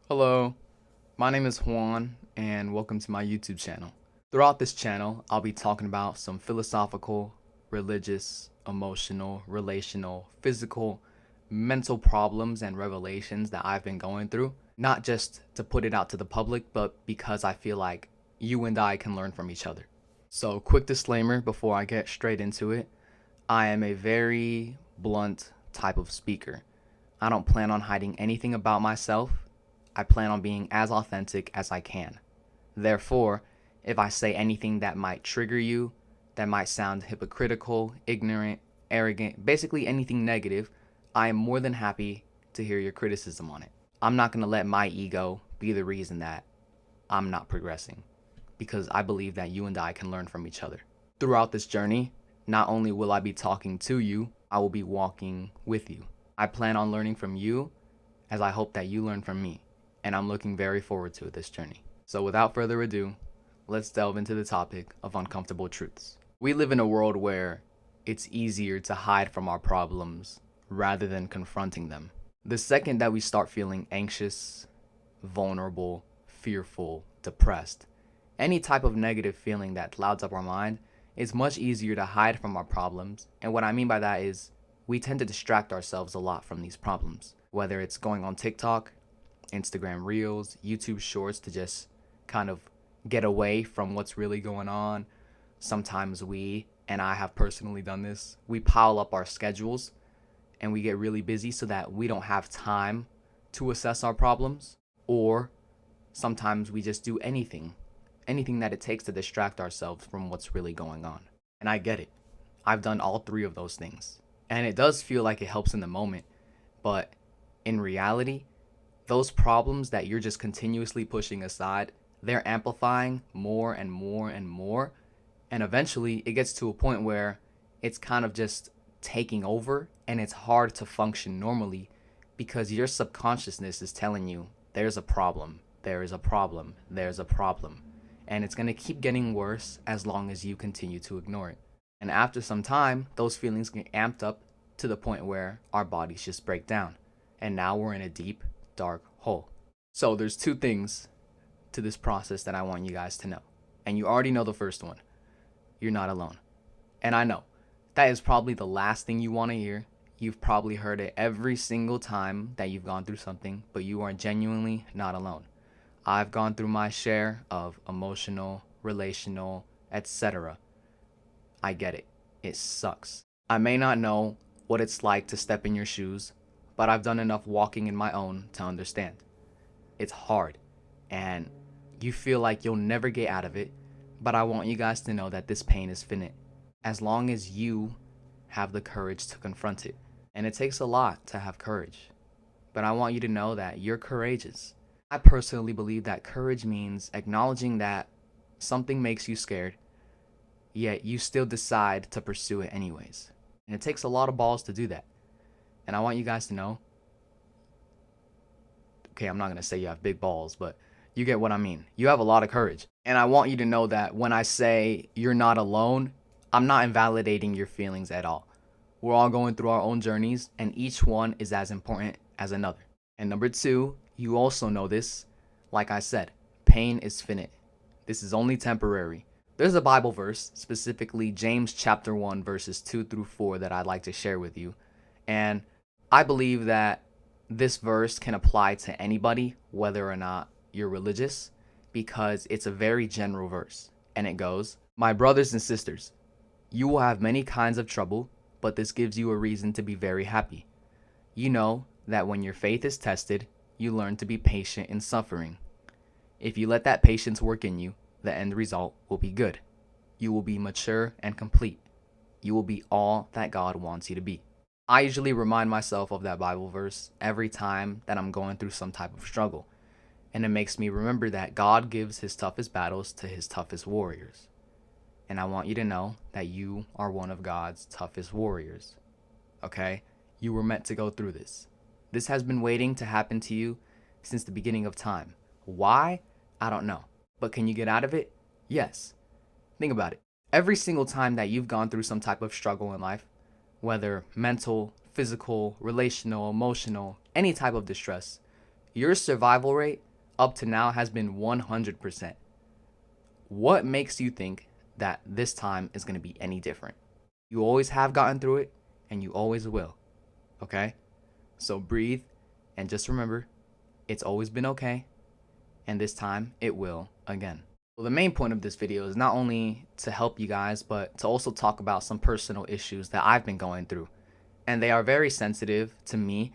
Hello, my name is Juan, and welcome to my YouTube channel. Throughout this channel, I'll be talking about some philosophical, religious, emotional, relational, physical, mental problems and revelations that I've been going through, not just to put it out to the public, but because I feel like you and I can learn from each other. So, quick disclaimer before I get straight into it, I am a very blunt type of speaker. I don't plan on hiding anything about myself. I plan on being as authentic as I can. Therefore, if I say anything that might trigger you, that might sound hypocritical, ignorant, arrogant, basically anything negative, I am more than happy to hear your criticism on it. I'm not going to let my ego be the reason that I'm not progressing, because I believe that you and I can learn from each other. Throughout this journey, not only will I be talking to you, I will be walking with you. I plan on learning from you as I hope that you learn from me, and I'm looking very forward to this journey. So without further ado, let's delve into the topic of uncomfortable truths. We live in a world where it's easier to hide from our problems rather than confronting them. The second that we start feeling anxious, vulnerable, fearful, depressed, any type of negative feeling that clouds up our mind, it's much easier to hide from our problems. And what I mean by that is we tend to distract ourselves a lot from these problems, whether it's going on TikTok, Instagram Reels, YouTube Shorts to just kind of get away from what's really going on. Sometimes we, and I have personally done this, we pile up our schedules and we get really busy so that we don't have time to assess our problems. Or sometimes we just do anything that it takes to distract ourselves from what's really going on. And I get it. I've done all three of those things. And it does feel like it helps in the moment, but in reality, those problems that you're just continuously pushing aside, they're amplifying more and more and more. And eventually it gets to a point where it's kind of just taking over and it's hard to function normally because your subconsciousness is telling you there's a problem, there is a problem, there's a problem. And it's going to keep getting worse as long as you continue to ignore it. And after some time, those feelings get amped up to the point where our bodies just break down. And now we're in a deep, dark hole. So there's two things to this process that I want you guys to know. And you already know the first one. You're not alone. And I know that is probably the last thing you want to hear. You've probably heard it every single time that you've gone through something, but you are genuinely not alone. I've gone through my share of emotional, relational, etc. I get it. It sucks. I may not know what it's like to step in your shoes, but I've done enough walking in my own to understand. It's hard, and you feel like you'll never get out of it, but I want you guys to know that this pain is finite, as long as you have the courage to confront it. And it takes a lot to have courage, but I want you to know that you're courageous. I personally believe that courage means acknowledging that something makes you scared, yet you still decide to pursue it anyways. And it takes a lot of balls to do that. And I want you guys to know, okay, I'm not going to say you have big balls, but you get what I mean. You have a lot of courage. And I want you to know that when I say you're not alone, I'm not invalidating your feelings at all. We're all going through our own journeys, and each one is as important as another. And number two, you also know this. Like I said, pain is finite. This is only temporary. There's a Bible verse, specifically James chapter 1, verses 2 through 4, that I'd like to share with you. And I believe that this verse can apply to anybody, whether or not you're religious, because it's a very general verse. And it goes, "My brothers and sisters, you will have many kinds of trouble, but this gives you a reason to be very happy. You know that when your faith is tested, you learn to be patient in suffering. If you let that patience work in you, the end result will be good. You will be mature and complete. You will be all that God wants you to be." I usually remind myself of that Bible verse every time that I'm going through some type of struggle. And it makes me remember that God gives his toughest battles to his toughest warriors. And I want you to know that you are one of God's toughest warriors. Okay? You were meant to go through this. This has been waiting to happen to you since the beginning of time. Why? I don't know. But can you get out of it? Yes. Think about it. Every single time that you've gone through some type of struggle in life, whether mental, physical, relational, emotional, any type of distress, Your survival rate up to now has been 100%. What makes you think that this time is going to be any different? You always have gotten through it, and you always will. Okay? So breathe, and just remember, it's always been okay, and this time it will again. Well, the main point of this video is not only to help you guys, but to also talk about some personal issues that I've been going through. And they are very sensitive to me,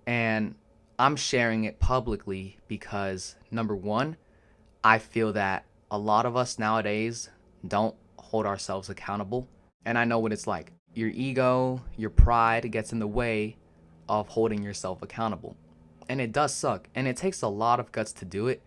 and I'm sharing it publicly because, number one, I feel that a lot of us nowadays don't hold ourselves accountable. And I know what it's like. Your ego, your pride gets in the way of holding yourself accountable. And it does suck. And it takes a lot of guts to do it.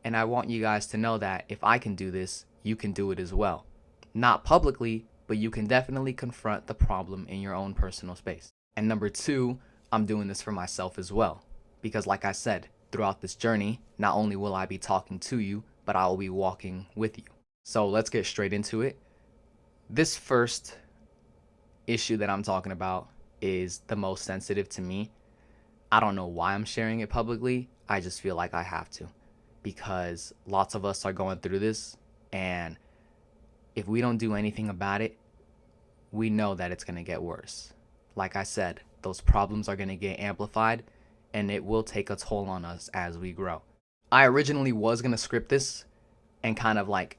And I want you guys to know that if I can do this, you can do it as well. Not publicly, but you can definitely confront the problem in your own personal space. And number two, I'm doing this for myself as well. Because like I said, throughout this journey, not only will I be talking to you, but I will be walking with you. So let's get straight into it. This first issue that I'm talking about is the most sensitive to me. I don't know why I'm sharing it publicly. I just feel like I have to, because lots of us are going through this, and if we don't do anything about it, we know that it's going to get worse. Like I said, those problems are going to get amplified, and it will take a toll on us as we grow. I originally was going to script this and kind of like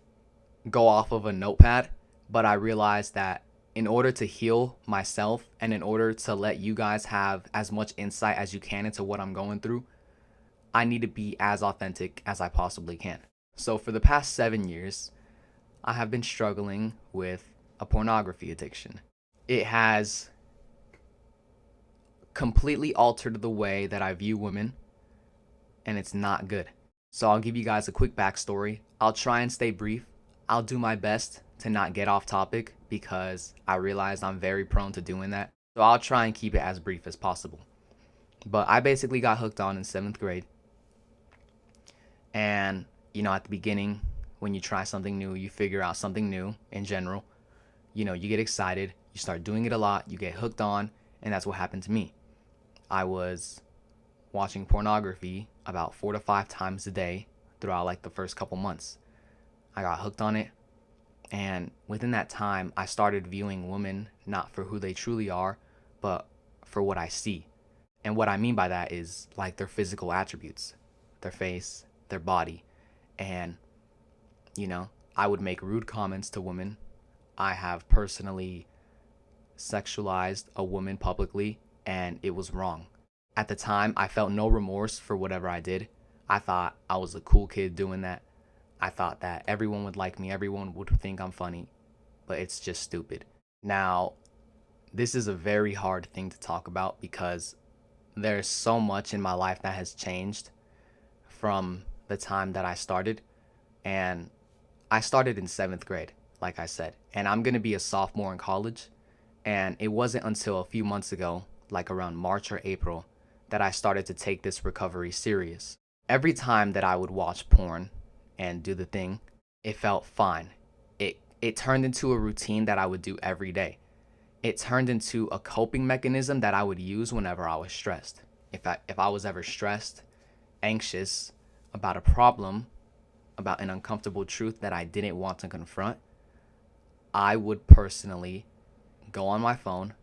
go off of a notepad, but I realized that in order to heal myself and in order to let you guys have as much insight as you can into what I'm going through, I need to be as authentic as I possibly can. So for the past 7 years, I have been struggling with a pornography addiction. It has completely altered the way that I view women, and it's not good. So I'll give you guys a quick backstory. I'll try and stay brief. I'll do my best to not get off topic because I realize I'm very prone to doing that. So I'll try and keep it as brief as possible. But I basically got hooked on in 7th grade. And, at the beginning, when you try something new, you figure out something new in general. You get excited, you start doing it a lot, you get hooked on, and that's what happened to me. I was watching pornography about 4 to 5 times a day throughout like the first couple months. I got hooked on it, and within that time, I started viewing women not for who they truly are, but for what I see. And what I mean by that is like their physical attributes, their face, their body. And, I would make rude comments to women. I have personally sexualized a woman publicly, and it was wrong. At the time, I felt no remorse for whatever I did. I thought I was a cool kid doing that. I thought that everyone would like me, everyone would think I'm funny, but it's just stupid. Now, this is a very hard thing to talk about because there's so much in my life that has changed from the time that I started. And I started in 7th grade, like I said, and I'm going to be a sophomore in college. And it wasn't until a few months ago, like around March or April, that I started to take this recovery serious. Every time that I would watch porn and do the thing, it felt fine. It turned into a routine that I would do every day. It turned into a coping mechanism that I would use whenever I was stressed. If I was ever stressed, anxious about a problem, about an uncomfortable truth that I didn't want to confront, I would personally go on my phone,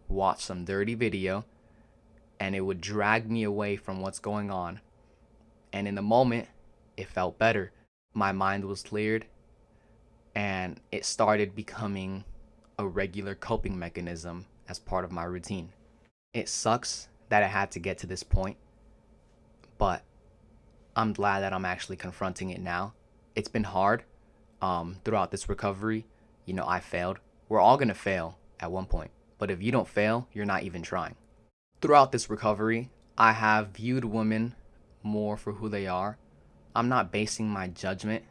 watch some dirty video, and it would drag me away from what's going on. And in the moment, it felt better. My mind was cleared, and it started becoming a regular coping mechanism as part of my routine. It sucks that it had to get to this point, but I'm glad that I'm actually confronting it now. It's been hard throughout this recovery. I failed. We're all going to fail at one point. But if you don't fail, you're not even trying. Throughout this recovery, I have viewed women more for who they are. I'm not basing my judgment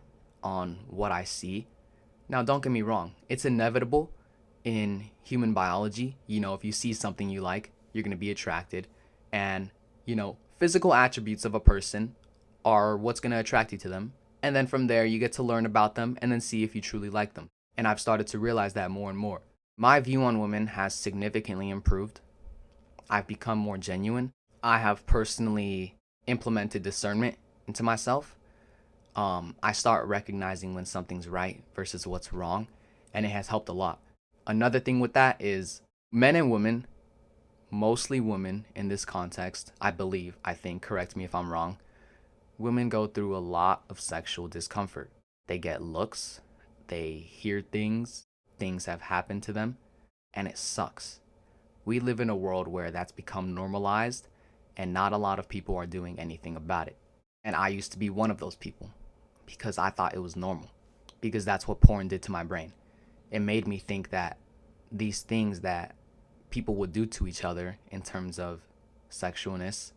on what I see. Now, don't get me wrong. It's inevitable in human biology. If you see something you like, you're going to be attracted. And, physical attributes of a person are what's going to attract you to them. And then from there, you get to learn about them and then see if you truly like them. And I've started to realize that more and more. My view on women has significantly improved. I've become more genuine. I have personally implemented discernment into myself, I start recognizing when something's right versus what's wrong, and it has helped a lot. Another thing with that is men and women, mostly women in this context, I think, correct me if I'm wrong, women go through a lot of sexual discomfort. They get looks, they hear things, things have happened to them, and it sucks. We live in a world where that's become normalized, and not a lot of people are doing anything about it. And I used to be one of those people because I thought it was normal, because that's what porn did to my brain. It made me think that these things that people would do to each other in terms of sexualness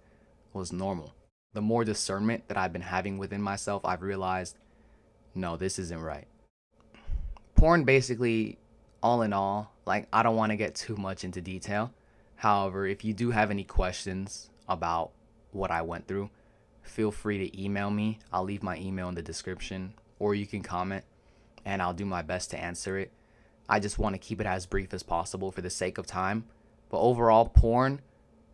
was normal. The more discernment that I've been having within myself, I've realized, no, this isn't right. Porn basically, all in all, like, I don't want to get too much into detail. However, if you do have any questions about what I went through, feel free to email me. I'll leave my email in the description, or you can comment and I'll do my best to answer it. I just want to keep it as brief as possible for the sake of time. But overall, porn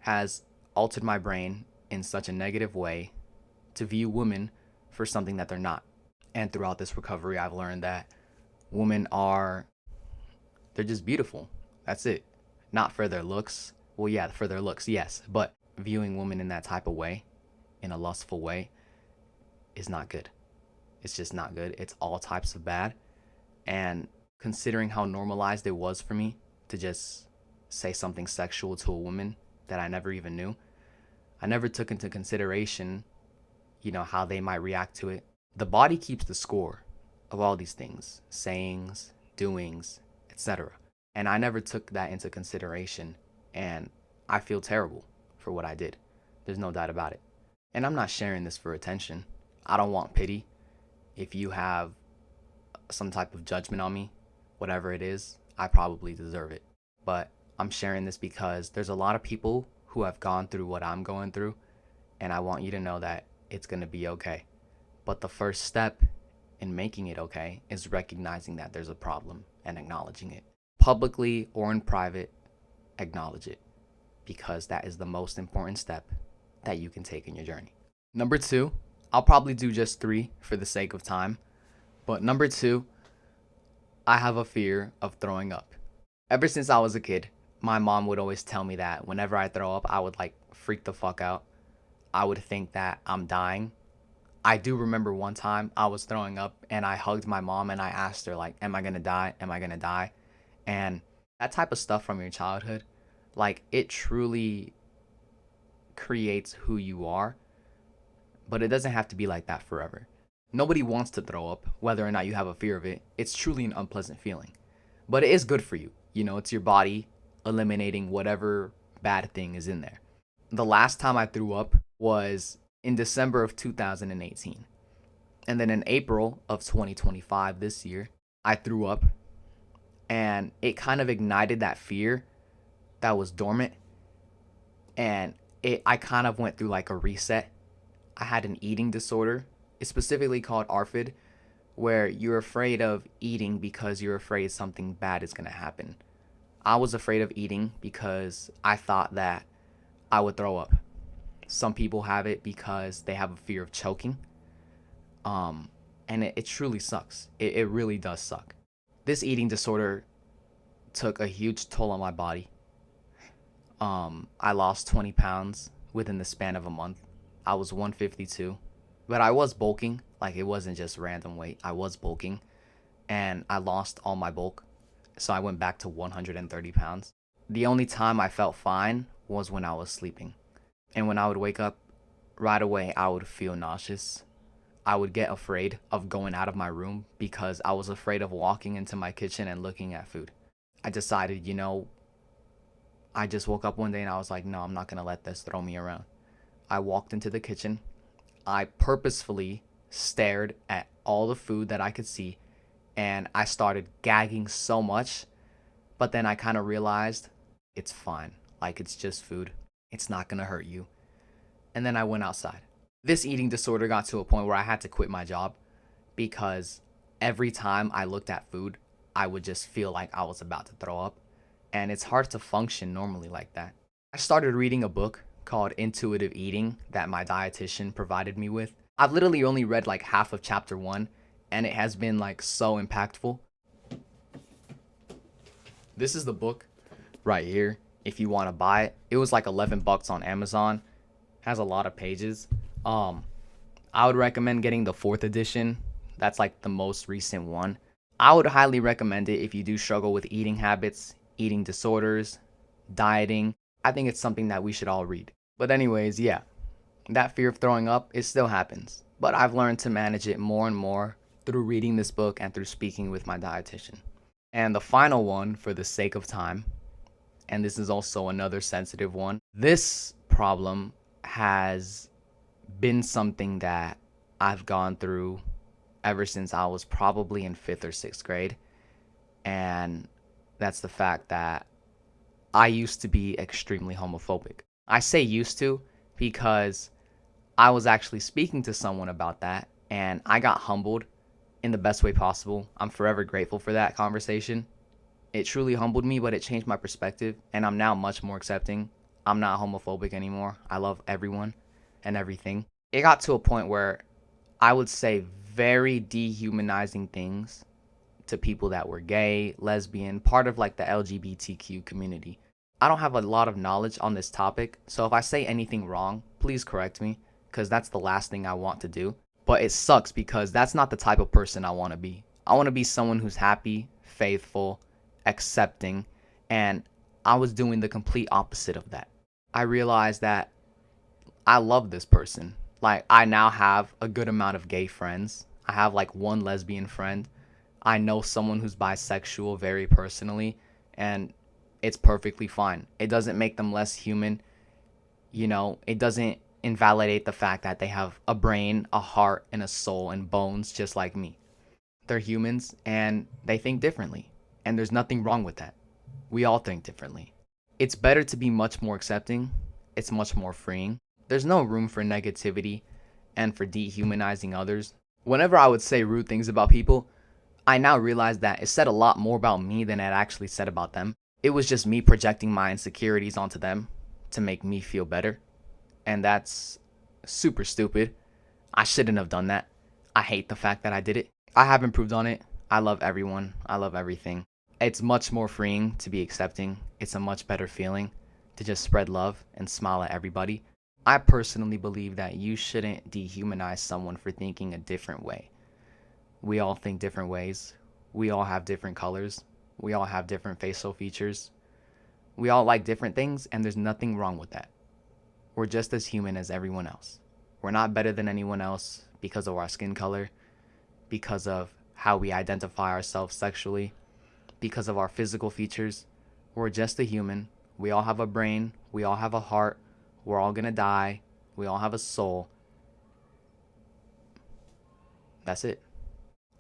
has altered my brain in such a negative way to view women for something that they're not. And throughout this recovery, I've learned that women they're just beautiful. That's it. Not for their looks. Well, yeah, for their looks, yes. But viewing women in that type of way, in a lustful way, is not good. It's just not good. It's all types of bad. And considering how normalized it was for me to just say something sexual to a woman that I never even knew, I never took into consideration, how they might react to it. The body keeps the score of all these things, sayings, doings, etc. And I never took that into consideration, and I feel terrible for what I did. There's no doubt about it. And I'm not sharing this for attention. I don't want pity. If you have some type of judgment on me, whatever it is, I probably deserve it. But I'm sharing this because there's a lot of people who have gone through what I'm going through, and I want you to know that it's going to be okay. But the first step in making it okay is recognizing that there's a problem and acknowledging it. Publicly or in private, acknowledge it, because that is the most important step that you can take in your journey. Number 2, I'll probably do just 3 for the sake of time. But number 2, I have a fear of throwing up. Ever since I was a kid, my mom would always tell me that whenever I throw up, I would freak the fuck out. I would think that I'm dying. I do remember one time I was throwing up and I hugged my mom and I asked her, am I gonna die? Am I gonna die? And that type of stuff from your childhood, it truly creates who you are. But it doesn't have to be like that forever. Nobody wants to throw up, whether or not you have a fear of it. It's truly an unpleasant feeling. But it is good for you. It's your body eliminating whatever bad thing is in there. The last time I threw up was in December of 2018. And then in April of 2025, this year, I threw up. And it kind of ignited that fear that was dormant. And I kind of went through a reset. I had an eating disorder. It's specifically called ARFID, where you're afraid of eating because you're afraid something bad is going to happen. I was afraid of eating because I thought that I would throw up. Some people have it because they have a fear of choking. And it truly sucks. It really does suck. This eating disorder took a huge toll on my body. I lost 20 pounds within the span of a month. I was 152, but I was bulking. It wasn't just random weight. I was bulking, and I lost all my bulk, so I went back to 130 pounds. The only time I felt fine was when I was sleeping, and when I would wake up, right away I would feel nauseous. I would get afraid of going out of my room because I was afraid of walking into my kitchen and looking at food. I decided, I just woke up one day and I was like, no, I'm not going to let this throw me around. I walked into the kitchen. I purposefully stared at all the food that I could see, and I started gagging so much. But then I kind of realized it's fine. It's just food. It's not going to hurt you. And then I went outside. This eating disorder got to a point where I had to quit my job because every time I looked at food, I would just feel like I was about to throw up. And it's hard to function normally like that. I started reading a book called Intuitive Eating that my dietitian provided me with. I've literally only read like half of chapter 1, and it has been like so impactful. This is the book right here. If you want to buy it, it was like $11 on Amazon. Has a lot of pages. I would recommend getting the 4th edition. That's like the most recent one. I would highly recommend it if you do struggle with eating habits, eating disorders, dieting. I think it's something that we should all read. But anyways, yeah, that fear of throwing up, it still happens. But I've learned to manage it more and more through reading this book and through speaking with my dietitian. And the final one, for the sake of time, and this is also another sensitive one, this problem has been something that I've gone through ever since I was probably in 5th or 6th grade. And that's the fact that I used to be extremely homophobic. I say used to because I was actually speaking to someone about that, and I got humbled in the best way possible. I'm forever grateful for that conversation. It truly humbled me, but it changed my perspective, and I'm now much more accepting. I'm not homophobic anymore. I love everyone and everything. It got to a point where I would say very dehumanizing things to people that were gay, lesbian, part of like the LGBTQ community. I don't have a lot of knowledge on this topic, so if I say anything wrong, please correct me, because that's the last thing I want to do. But it sucks because that's not the type of person I want to be. I want to be someone who's happy, faithful, accepting, and I was doing the complete opposite of that. I realized that I love this person. Like, I now have a good amount of gay friends. I have like one lesbian friend. I know someone who's bisexual very personally, and it's perfectly fine. It doesn't make them less human. You know, it doesn't invalidate the fact that they have a brain, a heart, and a soul and bones just like me. They're humans and they think differently. And there's nothing wrong with that. We all think differently. It's better to be much more accepting. It's much more freeing. There's no room for negativity and for dehumanizing others. Whenever I would say rude things about people, I now realize that it said a lot more about me than it actually said about them. It was just me projecting my insecurities onto them to make me feel better. And that's super stupid. I shouldn't have done that. I hate the fact that I did it. I have improved on it. I love everyone. I love everything. It's much more freeing to be accepting. It's a much better feeling to just spread love and smile at everybody. I personally believe that you shouldn't dehumanize someone for thinking a different way. We all think different ways. We all have different colors. We all have different facial features. We all like different things, and there's nothing wrong with that. We're just as human as everyone else. We're not better than anyone else because of our skin color, because of how we identify ourselves sexually, because of our physical features. We're just a human. We all have a brain. We all have a heart. We're all gonna die. We all have a soul. That's it.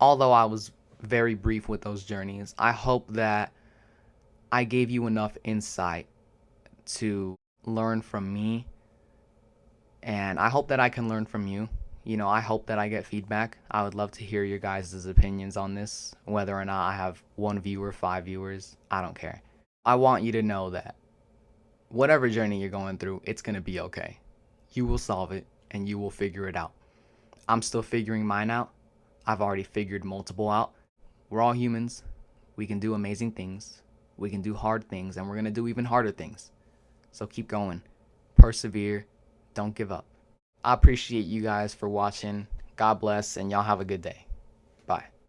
Although I was very brief with those journeys, I hope that I gave you enough insight to learn from me, and I hope that I can learn from you. You know, I hope that I get feedback. I would love to hear your guys' opinions on this, whether or not I have 1 viewer, 5 viewers, I don't care. I want you to know that whatever journey you're going through, it's going to be okay. You will solve it, and you will figure it out. I'm still figuring mine out. I've already figured multiple out. We're all humans. We can do amazing things. We can do hard things, and we're going to do even harder things. So keep going. Persevere. Don't give up. I appreciate you guys for watching. God bless, and y'all have a good day. Bye.